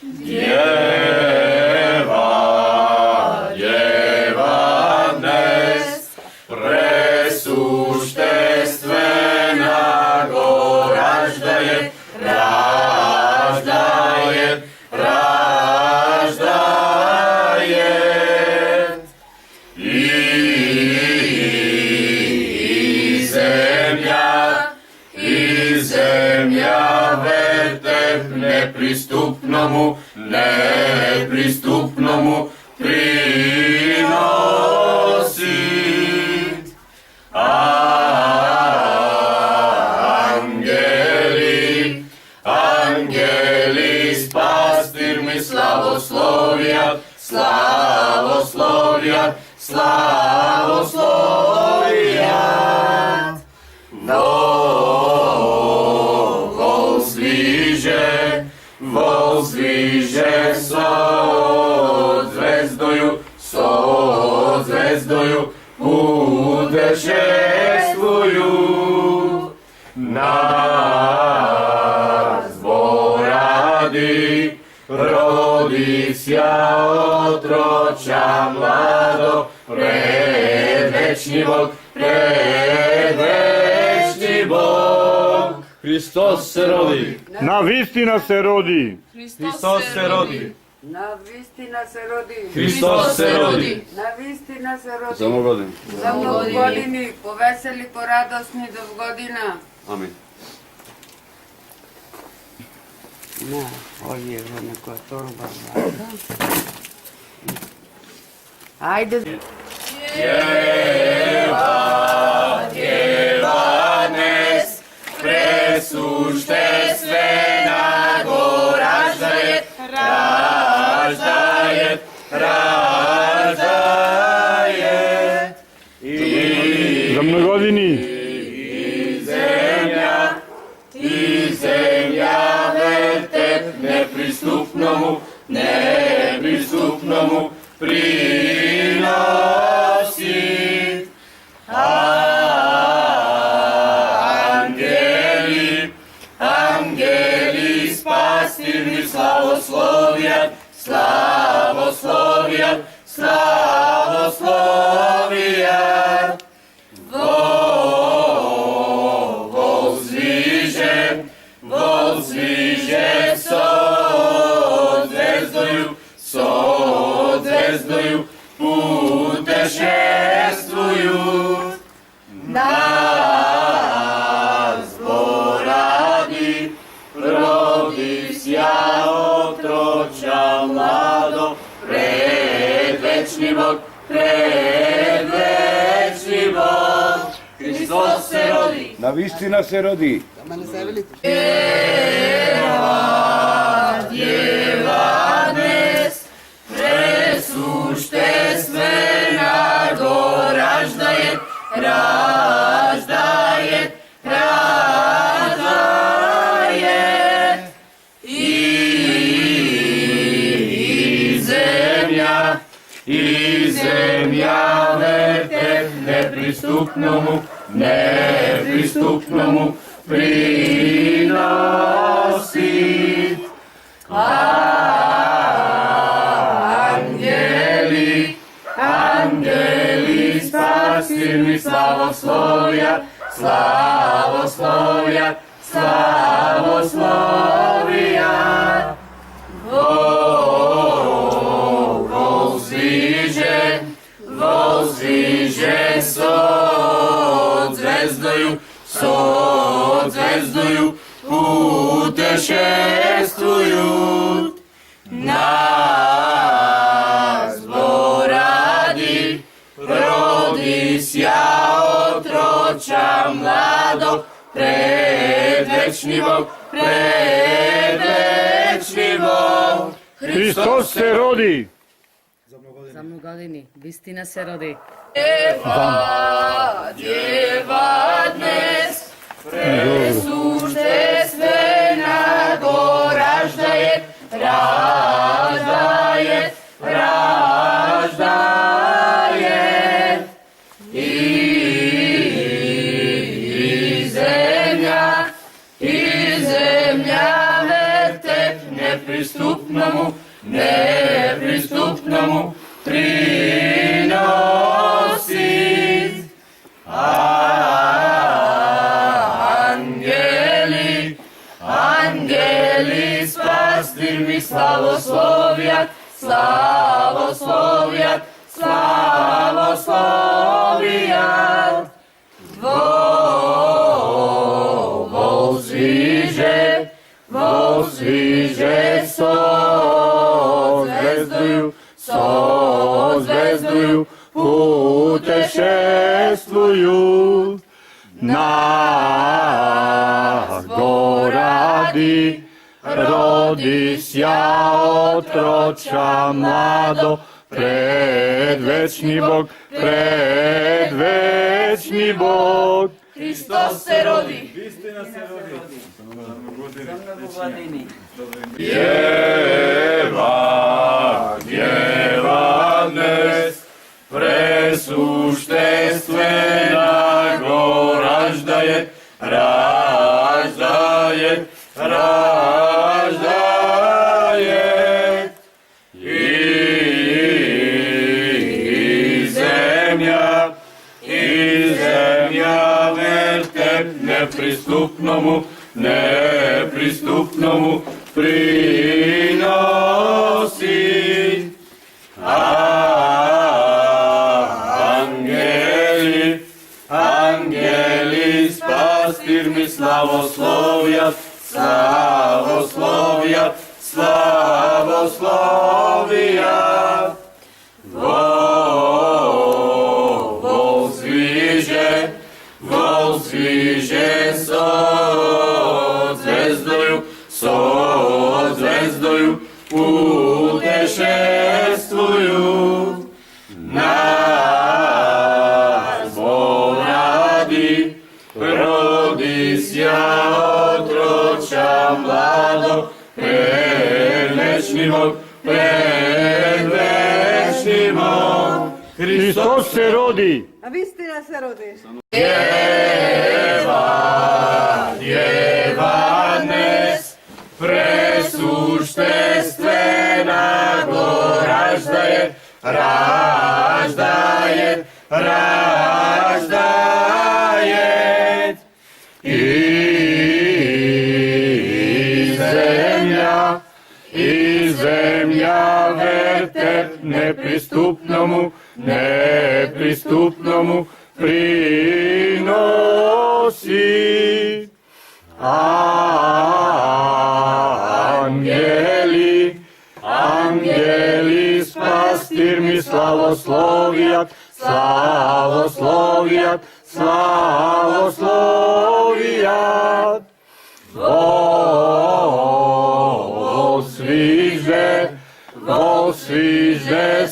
Djeva, djeva dnes, presuštestvena go raždaje, raždaje, raždaje. I zemlja verte nepristupnomu, nepristupnomu prinosi. Angeli, angeli s pastirmi slavoslovija, slavoslovija, slavoslovija. Vol zviže so zvezdoju utešestvuju. Nas boradi, rodisja otroča mlado, predvečni Bog, predvečni Bog. Hristos se rodi. Na vistina se rodi. Hristos se rodi. Na vistina se rodi. Hristos se rodi. Na vistina se rodi. Za mnogodin. Za mnogogodini, poveseli, poradosni do godina. Amin. Na, ovdje je neka torba zlata. Ajde. Djeva dnes, presuštestvena go raždaje, raždaje, raždaje. Za mnogodini. I zemlja verte nepristupnomu, nepristupnomu prinosi. Angeli, angeli s pastirmi slavoslovija, slavoslovija, slavoslovija. Vol zviže so zvezdoju utešestvuju. Nas boradi, rodisja otroča mlado, predvečni Bog, predvečni Bog. Hristos se rodi. Na vistina se rodi. Djeva dnes, presuštestvena go raždaje, raždaje, raždaje. I zemlja verte nepristupnomu, nepristupnomu prinosi. Angeli, angeli s pastirmi slavoslovija, slavoslovija, slavoslovija. Vol zviže so zvezdoju utešestvuju. Nas boradi, rodisja otroča mlado, predvečni Bog, predvečni Bog. Hristos se rodi. Za mnogodini, vistina se rodi. Djeva dnes, presuštestvena go raždaje, raždaje, raždaje. I zemlja verte nepristupnomu, nepristupnomu prinosi. Angeli, angeli, spastir mi slavoslovjat, slavoslovjat, slavoslovjat. Vol zviže, sozvezduju, putešestvuju. Na goradi rodisja otroča mlado, predvečni Bog, predvečni Bog. Hristos se rodi. Djeva dnes presuštestvena go raždaje, i zemlja verte nepristupnomu prinosi. Angeli, spastir mi slavoslovjat, Vol zviže, sozvezduju, putešestvuju. Nas boradi, rodisja otroča mlado, predvečni Bog, Hristos se rodi. A istina se rodi. Djeva dnes presuštestvena go raždaje, i zemlja verte nepristupnomu prinosi. Angeli, spastir mi slavoslovjat, Vol sviže,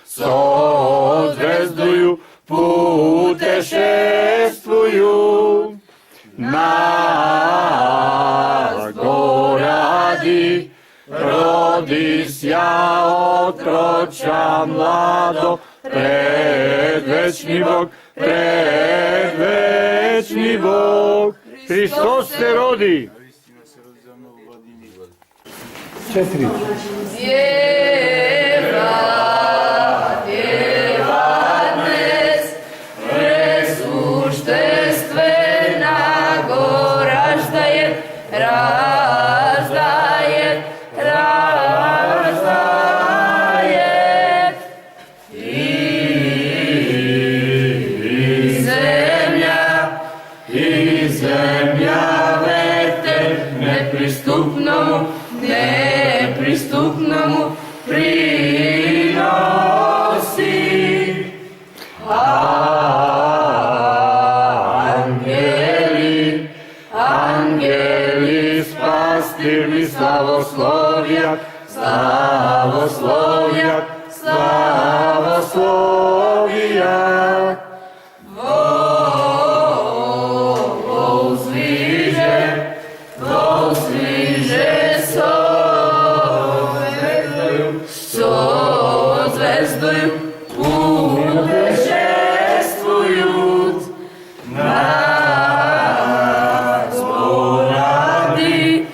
sozvezduju, putešestvuju. Na goradi rodisja otroča mlado, predvečni Bog, Hristos se rodi. Djeva dnes presuštestvena go raždaje, i zemlja verte nepristupnomu prinosi. Angeli, spastir mi slavoslovjat, Vol zviže, sozvezduju, putešestvuju. Nas boradi,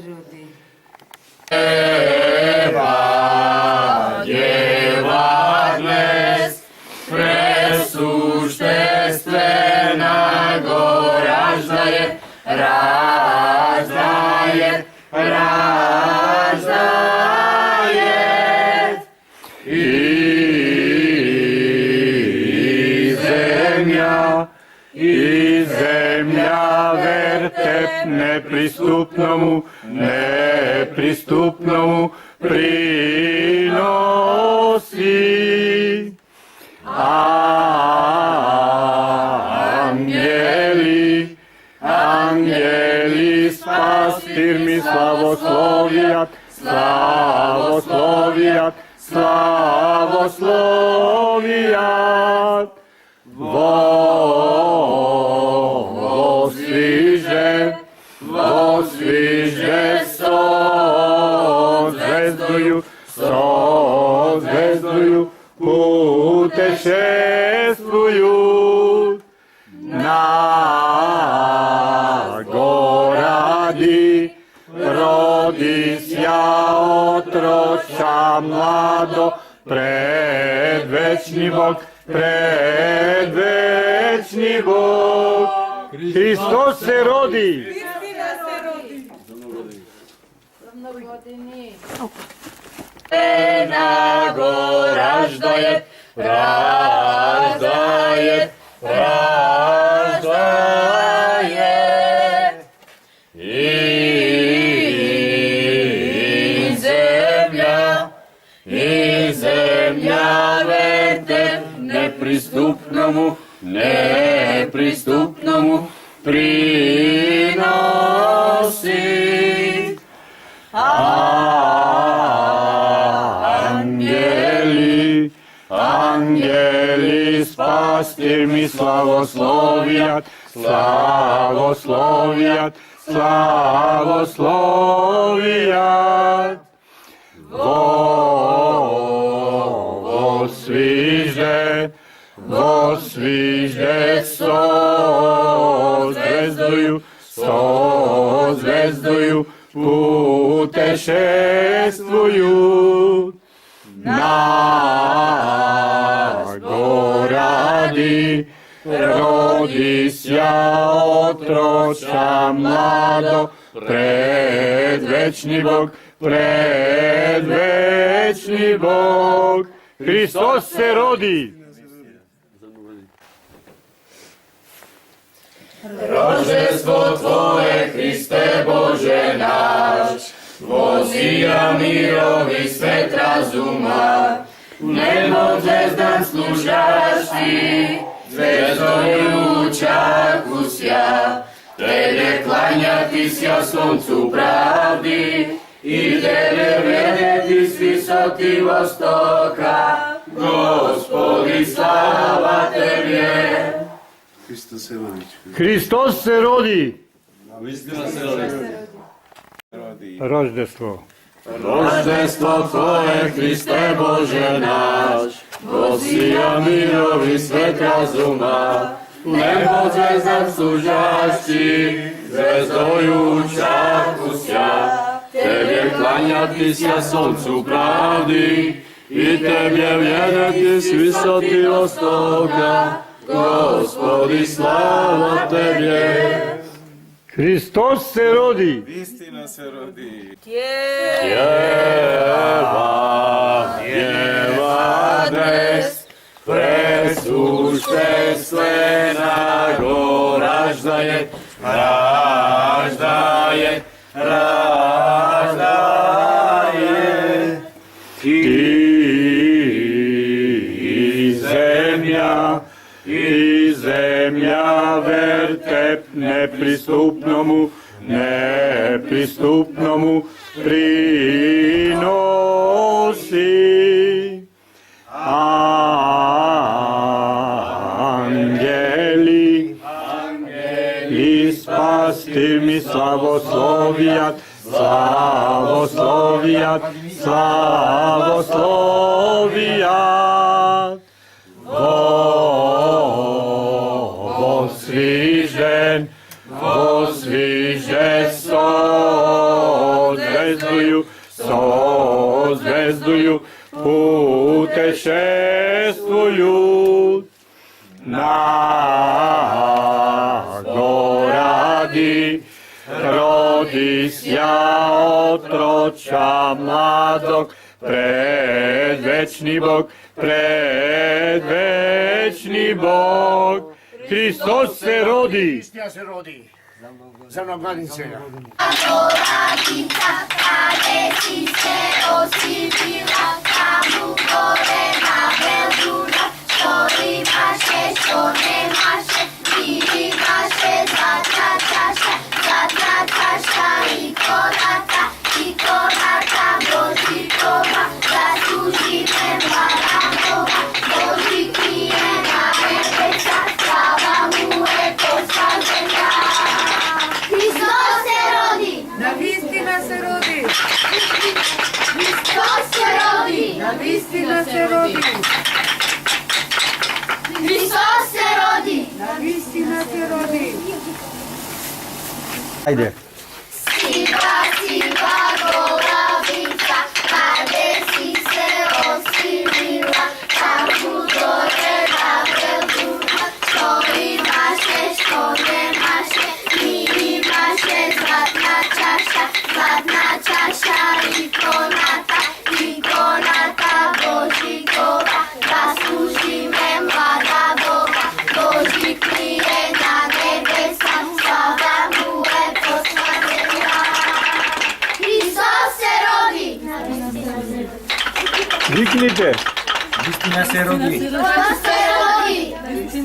rodi. Djeva dnes, presuštestvena go raždaje, i zemlja vertep nepristupnomu prinosi. Angeli spastir mi slavoslovijat, Vosviže sozvezduju, putešestvuju na goradi, rodisja otroča mlado, predvečni Bog, Hristos se rodi. Na go raždaje, i zemlja vertep nepristupnomu prinosi. Angeli spastir mi slavoslovijat, Vosviže sozvezduju, putešestvuju na goradi, rodisja otroča mlado, predvečni Bog, Hristos se rodi. Rođenstvo Tvoje, Hriste Bože naš, vozija mirovi svet razuma, nebo zvezdan slušaš ti, zvezdojuča kusja, tebe klanjati sja sluncu pravdi, i tebe vedeti s visoti vostoka, Gospodi slava Tebe. Hristos se rodi. Istina se rodi. Roždestvo. Roždestvo Tvoje, Hriste Bože naš, vosija mirovi svet razuma, nebo zvezdan služašći, zvezdojuča kusja, Tebe klanjati sja sluncu pravdi, i Tebe vjerati s visoti vostoka, Gospodi slava Tebe. Hristos se rodi. Istina se rodi. Djeva dres, presuštestvena go raždaje, i zemlja vertep nepristupnomu prinosi. Angeli spastir mi slavoslovijat, Vosviže zvezduju, sozvezduju, putešestvuju. Na goradi rodisja otroča mladog, predvečni Bog, Hristos se rodi. Hristia se rodi. Za mnou mladinceja. Rodica, kade si se osivila, tamo gore na Belduna, što imaše, što nemaše, ti imaše zlatna čaša i konata, Božikova, zaslužime Baranova, Božik nije na nebeca, slava mu je posvađena. Hristos se rodi! Na vistina se rodi! Hristos se rodi! Na vistina se rodi! Hristos se rodi! Na vistina se rodi! Ajde. Siva golavica, kade si se osilila, tamo gore na Belduna, što imaše, što nemaše, ti imaše zlatna čaša i konata, Božikova, zaslužime mlada Boga, Božik nije na nebesa, slava mu je posvađena. Hristos se rodi! Viknite. Hristina se rodi. Hristos se rodi! Hristos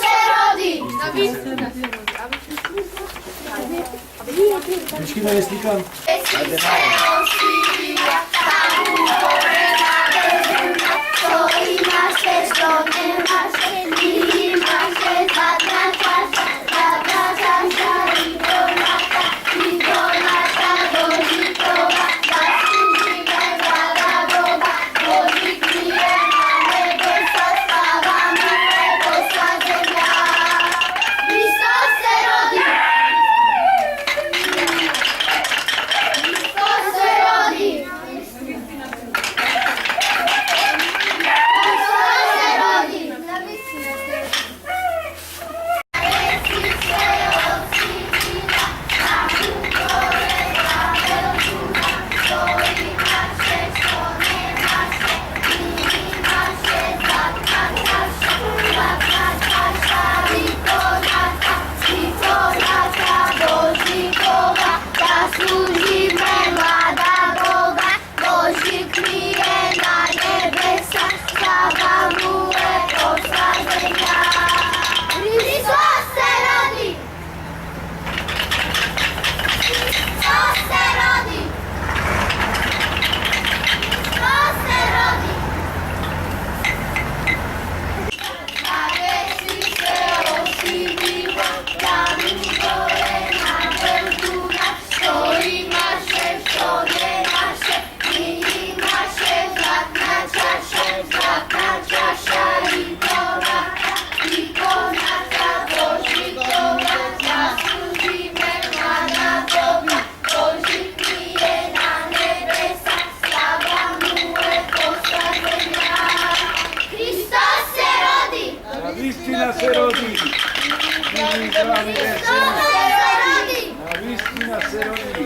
se rodi! Miški da je slikam. Si se osilila, tamo gore na Belduna, što imaše, što nemaše, ti imaše zlatna čaša i konata, Božikova, zaslužime mlada Boga, Božik nije na nebesa, slava mu je posvađena. Hristos se rodi! Hristos se rodi! Zaslužime mlada Boga, Božik nije na nebesa, slava mu je posvađena. Hristos se rodi! Hristos se rodi! Hristos se rodi! Kade si se osilila, tamo gore na Belduna, što imaše, što nemaše, ti imaše zlatna čaša i konata, Božikova, zaslužime mlada Boga, Božik nije na nebesa, slava mu je posvađena. Hristos se rodi! Hristina se rodi. Hristos se rodi! Hristina se rodi.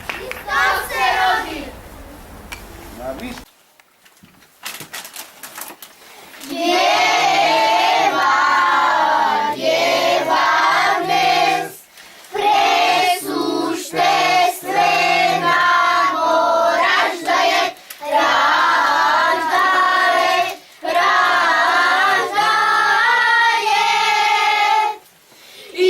Hristos se rodi! Djevanes, presušte strena, raždaje, i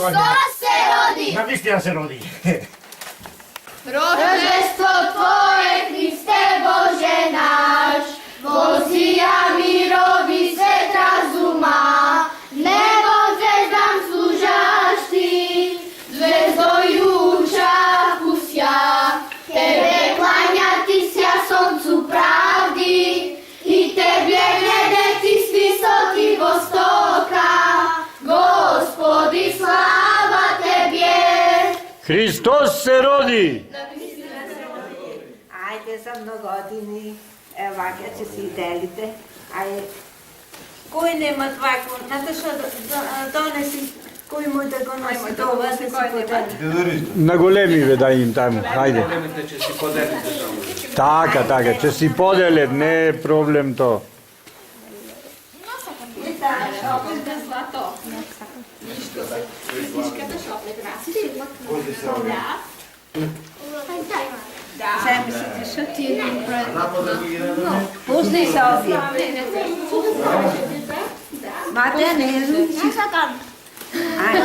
Христос се роди! Наистина се роди. Рождество Твое, Христе Боже наш, возija mirovi svet razuma, nebo zvezdám služaš Ty, zvezdojuča kusja, Tebe klanjati sja soncu pravdi, i Tebe gledati s visoki vostoka, Gospodi slava Tebe. Hristos se rodi! Ajde za mnogodini, ovako će si delite. Ajde, koji nema tvako, znate što donesi, koji mu da go nosi do vas, da si podeli. Na golemi vedajim tamo, ajde. Така, че си поделят, не е проблем то. Zamislite što ti je pusti se ovdje. Mate, ne, Ajde.